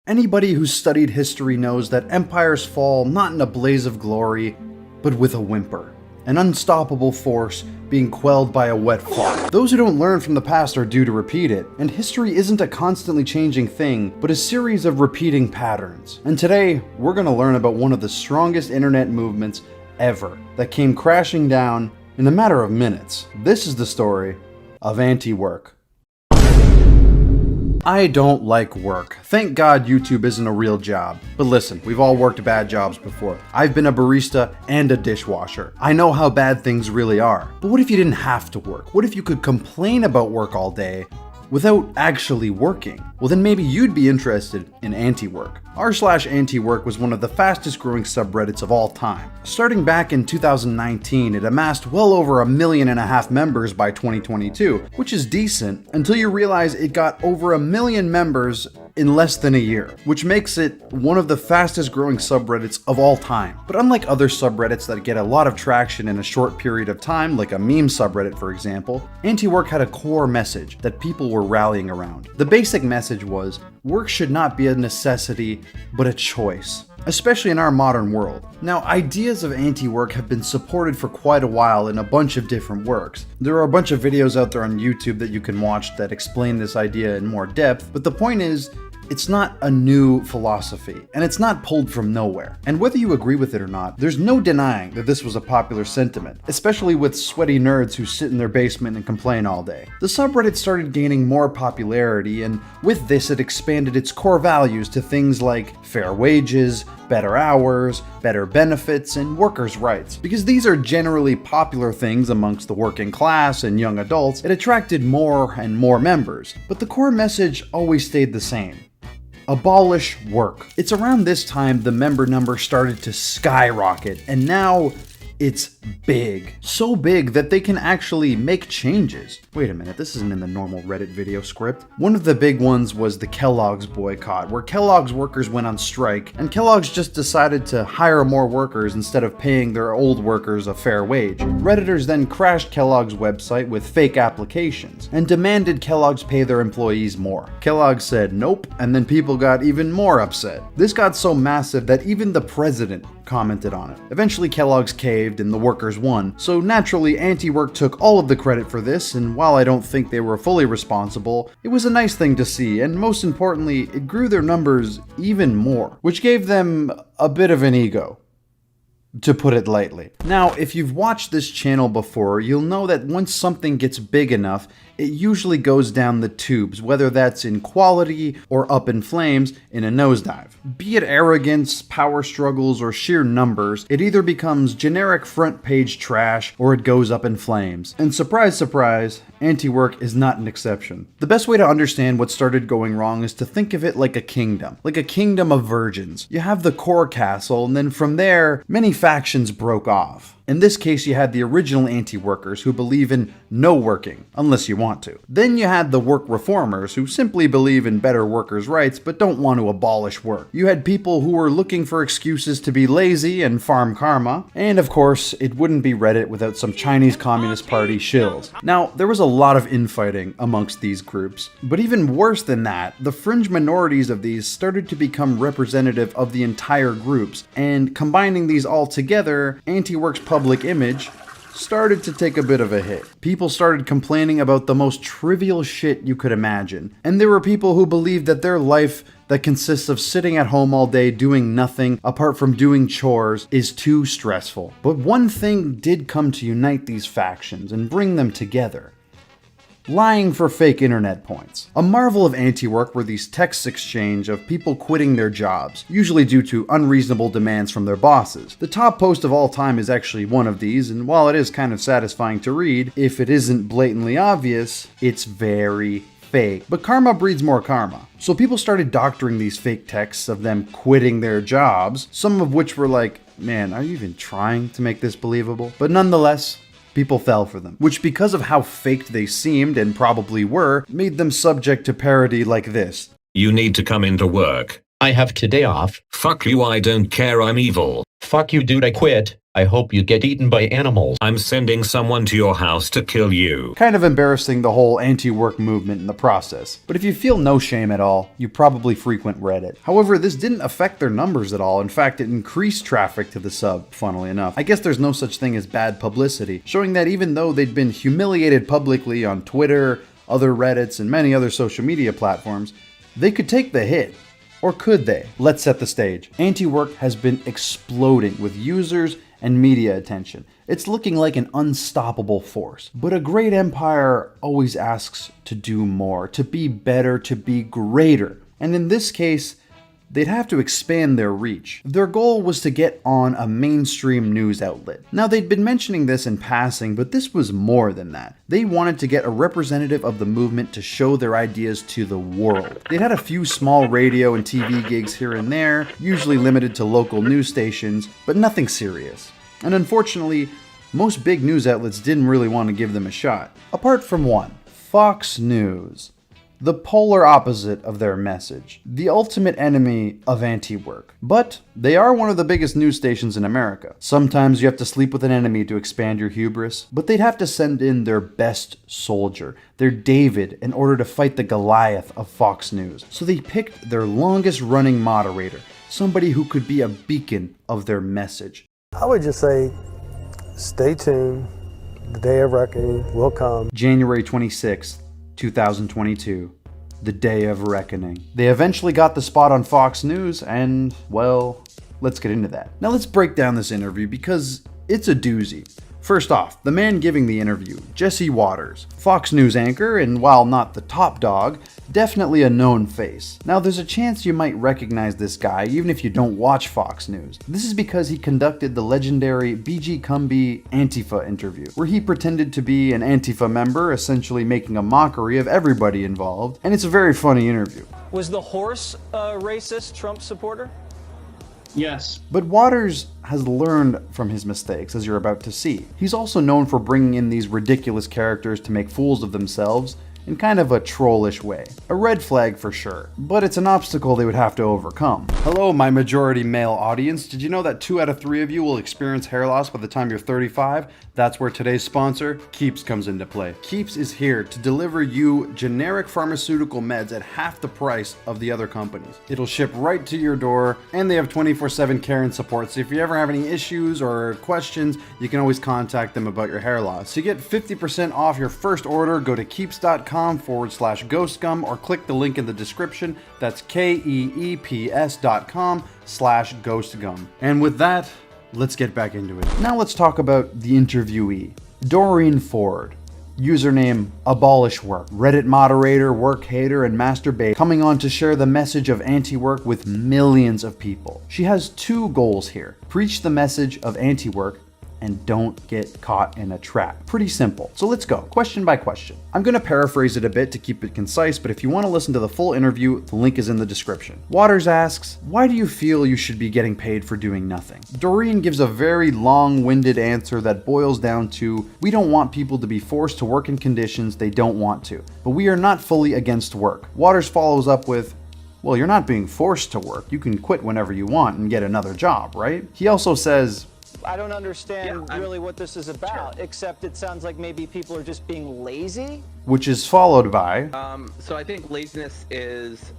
Anybody who's studied history knows that empires fall not in a blaze of glory, but with a whimper. An unstoppable force being quelled by a wet fart. Those who don't learn from the past are due to repeat it, and history isn't a constantly changing thing, but a series of repeating patterns. And today, we're gonna learn about one of the strongest internet movements ever that came crashing down in a matter of minutes. This is the story of Antiwork. I don't like work. Thank God YouTube isn't a real job. But listen, we've all worked bad jobs before. I've been a barista and a dishwasher. I know how bad things really are. But what if you didn't have to work? What if you could complain about work all day without actually working? Well, then maybe you'd be interested in Antiwork. r/Antiwork was one of the fastest growing subreddits of all time. Starting back in 2019, it amassed well over 1.5 million members by 2022, which is decent until you realize it got over 1 million members in less than a year, which makes it one of the fastest growing subreddits of all time. But unlike other subreddits that get a lot of traction in a short period of time, like a meme subreddit for example, Antiwork had a core message that people were rallying around. The basic message was, work should not be a necessity, but a choice, especially in our modern world. Now, ideas of anti-work have been supported for quite a while in a bunch of different works. There are a bunch of videos out there on YouTube that you can watch that explain this idea in more depth, but the point is, it's not a new philosophy, and it's not pulled from nowhere. And whether you agree with it or not, there's no denying that this was a popular sentiment, especially with sweaty nerds who sit in their basement and complain all day. The subreddit started gaining more popularity, and with this it expanded its core values to things like fair wages, better hours, better benefits, and workers' rights. Because these are generally popular things amongst the working class and young adults, it attracted more and more members. But the core message always stayed the same. Abolish work. It's around this time the member number started to skyrocket, and now it's big. So big that they can actually make changes. Wait a minute, this isn't in the normal Reddit video script. One of the big ones was the Kellogg's boycott, where Kellogg's workers went on strike, and Kellogg's just decided to hire more workers instead of paying their old workers a fair wage. Redditors then crashed Kellogg's website with fake applications, and demanded Kellogg's pay their employees more. Kellogg said nope, and then people got even more upset. This got so massive that even the president commented on it. Eventually Kellogg's caved and the workers won, so naturally Antiwork took all of the credit for this, and while I don't think they were fully responsible, it was a nice thing to see, and most importantly, it grew their numbers even more, which gave them a bit of an ego, to put it lightly. Now, if you've watched this channel before, you'll know that once something gets big enough, it usually goes down the tubes, whether that's in quality or up in flames in a nosedive. Be it arrogance, power struggles, or sheer numbers, it either becomes generic front page trash or it goes up in flames. And surprise, surprise, Antiwork is not an exception. The best way to understand what started going wrong is to think of it like a kingdom of virgins. You have the core castle, and then from there, many factions broke off. In this case, you had the original anti-workers who believe in no working, unless you want to. Then you had the work reformers who simply believe in better workers' rights but don't want to abolish work. You had people who were looking for excuses to be lazy and farm karma. And of course, it wouldn't be Reddit without some Chinese Communist Party shills. Now, there was a lot of infighting amongst these groups, but even worse than that, the fringe minorities of these started to become representative of the entire groups, and combining these all together, Antiwork's public image started to take a bit of a hit. People started complaining about the most trivial shit you could imagine. And there were people who believed that their life that consists of sitting at home all day doing nothing apart from doing chores is too stressful. But one thing did come to unite these factions and bring them together. Lying for fake internet points. A marvel of Antiwork were these text exchange of people quitting their jobs, usually due to unreasonable demands from their bosses. The top post of all time is actually one of these, and while it is kind of satisfying to read, if it isn't blatantly obvious, it's very fake. But karma breeds more karma. So people started doctoring these fake texts of them quitting their jobs, some of which were like, man, are you even trying to make this believable? But nonetheless, people fell for them, which because of how faked they seemed and probably were, made them subject to parody like this. You need to come into work. I have today off. Fuck you, I don't care, I'm evil. Fuck you, dude, I quit. I hope you get eaten by animals. I'm sending someone to your house to kill you. Kind of embarrassing the whole anti-work movement in the process. But if you feel no shame at all, you probably frequent Reddit. However, this didn't affect their numbers at all. In fact, it increased traffic to the sub, funnily enough. I guess there's no such thing as bad publicity, showing that even though they'd been humiliated publicly on Twitter, other Reddits, and many other social media platforms, they could take the hit. Or could they? Let's set the stage. Antiwork has been exploding with users and media attention. It's looking like an unstoppable force. But a great empire always asks to do more, to be better, to be greater. And in this case, they'd have to expand their reach. Their goal was to get on a mainstream news outlet. Now, they'd been mentioning this in passing, but this was more than that. They wanted to get a representative of the movement to show their ideas to the world. They'd had a few small radio and TV gigs here and there, usually limited to local news stations, but nothing serious. And unfortunately, most big news outlets didn't really want to give them a shot. Apart from one, Fox News. The polar opposite of their message, the ultimate enemy of anti-work. But they are one of the biggest news stations in America. Sometimes you have to sleep with an enemy to expand your hubris, but they'd have to send in their best soldier, their David, in order to fight the Goliath of Fox News. So they picked their longest running moderator, somebody who could be a beacon of their message. I would just say, stay tuned. The day of reckoning will come. January 26th. 2022, the day of reckoning. They eventually got the spot on Fox News, and, well, let's get into that. Now let's break down this interview because it's a doozy. First off, the man giving the interview, Jesse Watters, Fox News anchor, and while not the top dog, definitely a known face. Now there's a chance you might recognize this guy even if you don't watch Fox News. This is because he conducted the legendary BG Cumby Antifa interview, where he pretended to be an Antifa member, essentially making a mockery of everybody involved, and it's a very funny interview. Was the horse a racist Trump supporter? Yes. But Watters has learned from his mistakes, as you're about to see. He's also known for bringing in these ridiculous characters to make fools of themselves in kind of a trollish way. A red flag for sure, but it's an obstacle they would have to overcome. Hello, my majority male audience. Did you know that 2 out of 3 of you will experience hair loss by the time you're 35? That's where today's sponsor, Keeps, comes into play. Keeps is here to deliver you generic pharmaceutical meds at half the price of the other companies. It'll ship right to your door, and they have 24/7 care and support, so if you ever have any issues or questions, you can always contact them about your hair loss. To get 50% off your first order, go to keeps.com/ghostgum or click the link in the description. That's keeps.com/ghostgum. And with that, let's get back into it. Now let's talk about the interviewee, Doreen Ford. Username Abolish Work, Reddit moderator, work hater, and masturbate, coming on to share the message of anti-work with millions of people. She has 2 goals here. Preach the message of anti-work and don't get caught in a trap. Pretty simple. So let's go, question by question. I'm gonna paraphrase it a bit to keep it concise, but if you wanna listen to the full interview, the link is in the description. Watters asks, why do you feel you should be getting paid for doing nothing? Doreen gives a very long-winded answer that boils down to, we don't want people to be forced to work in conditions they don't want to, but we are not fully against work. Watters follows up with, well, you're not being forced to work. You can quit whenever you want and get another job, right? He also says, I don't understand really what this is about, except it sounds like maybe people are just being lazy. Which is followed by, so I think laziness is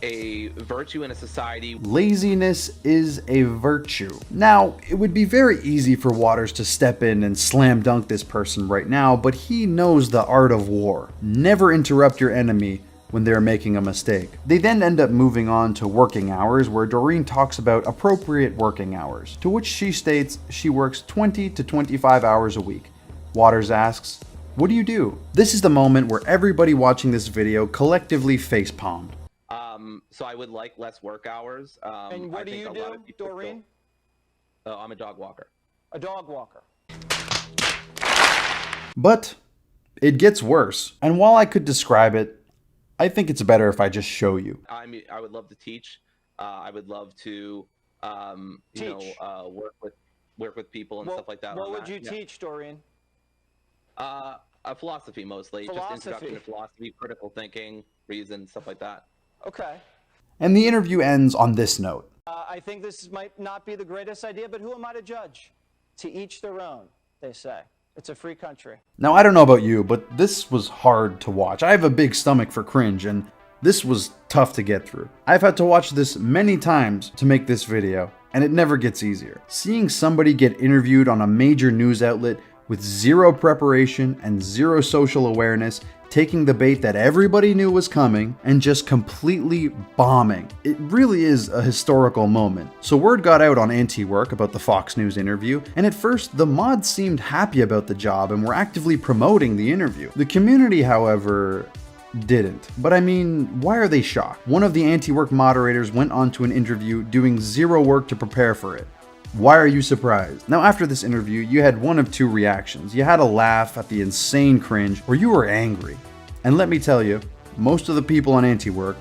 a virtue in a society. Laziness is a virtue. Now, it would be very easy for Watters to step in and slam dunk this person right now, but he knows the art of war. Never interrupt your enemy when they're making a mistake. They then end up moving on to working hours, where Doreen talks about appropriate working hours, to which she states she works 20 to 25 hours a week. Watters asks, what do you do? This is the moment where everybody watching this video collectively facepalmed. So I would like less work hours. And what do you do, Doreen? I'm a dog walker. A dog walker. But it gets worse, and while I could describe it, I think it's better if I just show you. I would love to teach. I would love to, work with people and stuff like that. What would you teach, Doreen? Philosophy mostly. Just introduction to philosophy, critical thinking, reason, stuff like that. Okay. And the interview ends on this note. I think this might not be the greatest idea, but who am I to judge? To each their own, they say. It's a free country. Now, I don't know about you, but this was hard to watch. I have a big stomach for cringe, and this was tough to get through. I've had to watch this many times to make this video, and it never gets easier. Seeing somebody get interviewed on a major news outlet with zero preparation and zero social awareness, taking the bait that everybody knew was coming, and just completely bombing. It really is a historical moment. So word got out on Antiwork about the Fox News interview, and at first the mods seemed happy about the job and were actively promoting the interview. The community, however, didn't. But I mean, why are they shocked? One of the Antiwork moderators went on to an interview doing zero work to prepare for it. Why are you surprised? Now, after this interview, you had one of two reactions. You had a laugh at the insane cringe, or you were angry. And let me tell you, most of the people on Antiwork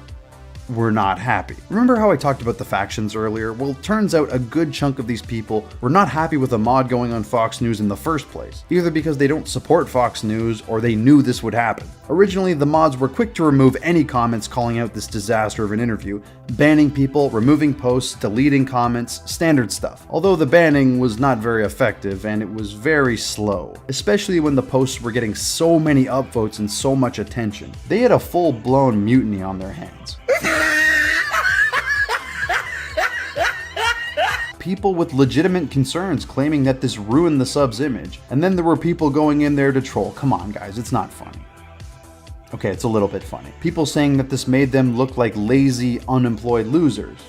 were not happy. Remember how I talked about the factions earlier? Well, turns out a good chunk of these people were not happy with a mod going on Fox News in the first place, either because they don't support Fox News or they knew this would happen. Originally, the mods were quick to remove any comments calling out this disaster of an interview, banning people, removing posts, deleting comments, standard stuff. Although the banning was not very effective and it was very slow, especially when the posts were getting so many upvotes and so much attention. They had a full-blown mutiny on their hands. People with legitimate concerns claiming that this ruined the sub's image, and then there were people going in there to troll. Come on guys, it's not funny. Okay, it's a little bit funny. People saying that this made them look like lazy, unemployed losers.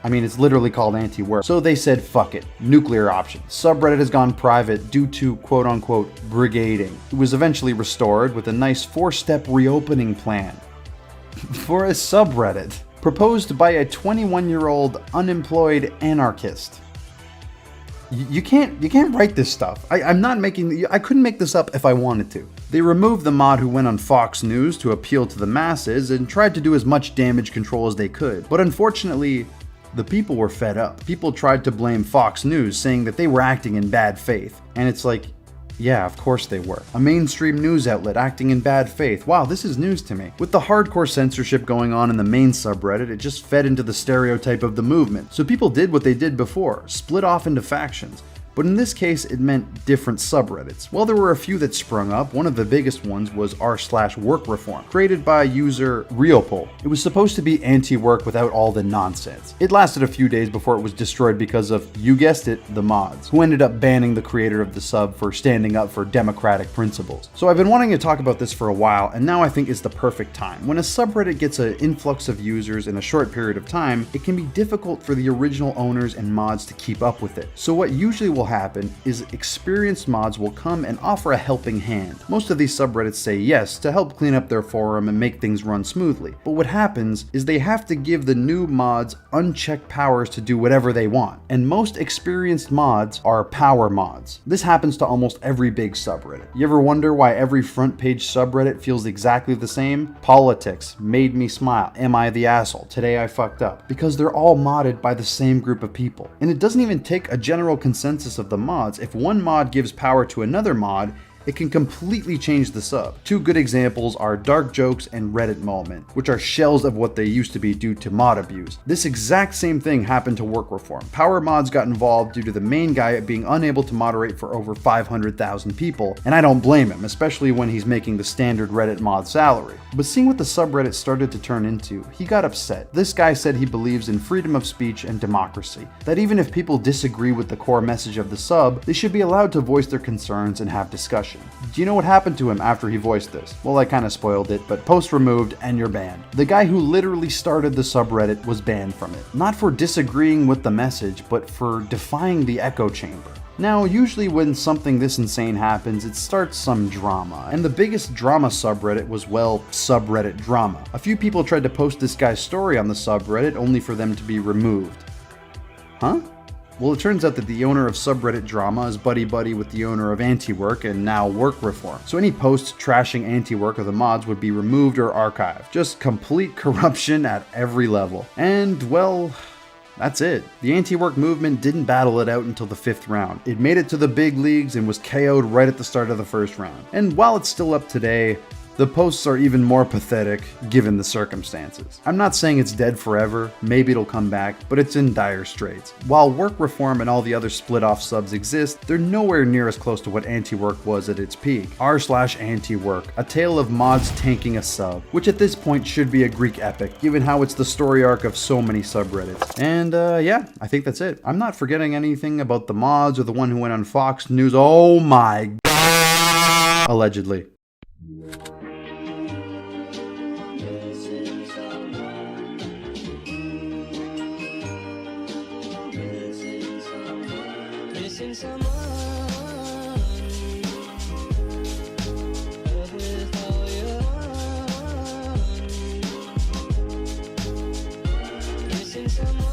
I mean, it's literally called anti-work. So they said, fuck it, nuclear option. Subreddit has gone private due to quote-unquote brigading. It was eventually restored with a nice 4-step reopening plan for a subreddit proposed by a 21-year-old unemployed anarchist. You can't write this stuff. I couldn't make this up if I wanted to. They removed the mod who went on Fox News to appeal to the masses and tried to do as much damage control as they could. But unfortunately, the people were fed up. People tried to blame Fox News, saying that they were acting in bad faith. And it's like, yeah, of course they were. A mainstream news outlet acting in bad faith. Wow, this is news to me. With the hardcore censorship going on in the main subreddit, it just fed into the stereotype of the movement. So people did what they did before, split off into factions. But in this case, it meant different subreddits. Well, there were a few that sprung up. One of the biggest ones was r/work reform, created by user Realpol. It was supposed to be anti-work without all the nonsense. It lasted a few days before it was destroyed because of, you guessed it, the mods, who ended up banning the creator of the sub for standing up for democratic principles. So I've been wanting to talk about this for a while, and now I think is the perfect time. When a subreddit gets an influx of users in a short period of time, it can be difficult for the original owners and mods to keep up with it. So what usually will happen is experienced mods will come and offer a helping hand. Most of these subreddits say yes to help clean up their forum and make things run smoothly. But what happens is they have to give the new mods unchecked powers to do whatever they want. And most experienced mods are power mods. This happens to almost every big subreddit. You ever wonder why every front page subreddit feels exactly the same? Politics, made me smile, am I the asshole, today I fucked up. Because they're all modded by the same group of people. And it doesn't even take a general consensus of the mods. If one mod gives power to another mod, it can completely change the sub. Two good examples are Dark Jokes and Reddit Moment, which are shells of what they used to be due to mod abuse. This exact same thing happened to work reform. Power mods got involved due to the main guy being unable to moderate for over 500,000 people, and I don't blame him, especially when he's making the standard Reddit mod salary. But seeing what the subreddit started to turn into, he got upset. This guy said he believes in freedom of speech and democracy, that even if people disagree with the core message of the sub, they should be allowed to voice their concerns and have discussion. Do you know what happened to him after he voiced this? Well, I kind of spoiled it, but post removed and you're banned. The guy who literally started the subreddit was banned from it. Not for disagreeing with the message, but for defying the echo chamber. Now, usually when something this insane happens, it starts some drama. And the biggest drama subreddit was, well, subreddit drama. A few people tried to post this guy's story on the subreddit only for them to be removed. Huh? Well, it turns out that the owner of subreddit drama is buddy-buddy with the owner of Antiwork and now Work Reform. So any posts trashing Antiwork or the mods would be removed or archived. Just complete corruption at every level. And, well, that's it. The anti-work movement didn't battle it out until the 5th round. It made it to the big leagues and was KO'd right at the start of the 1st round. And while it's still up today, The posts are even more pathetic given the circumstances. I'm not saying it's dead forever, maybe it'll come back, but it's in dire straits. While work reform and all the other split-off subs exist, they're nowhere near as close to what Antiwork was at its peak. r/Antiwork, a tale of mods tanking a sub, which at this point should be a Greek epic, given how it's the story arc of so many subreddits. And yeah, I think that's it. I'm not forgetting anything about the mods or the one who went on Fox News. Oh my god. Allegedly. Missing someone. Missing someone.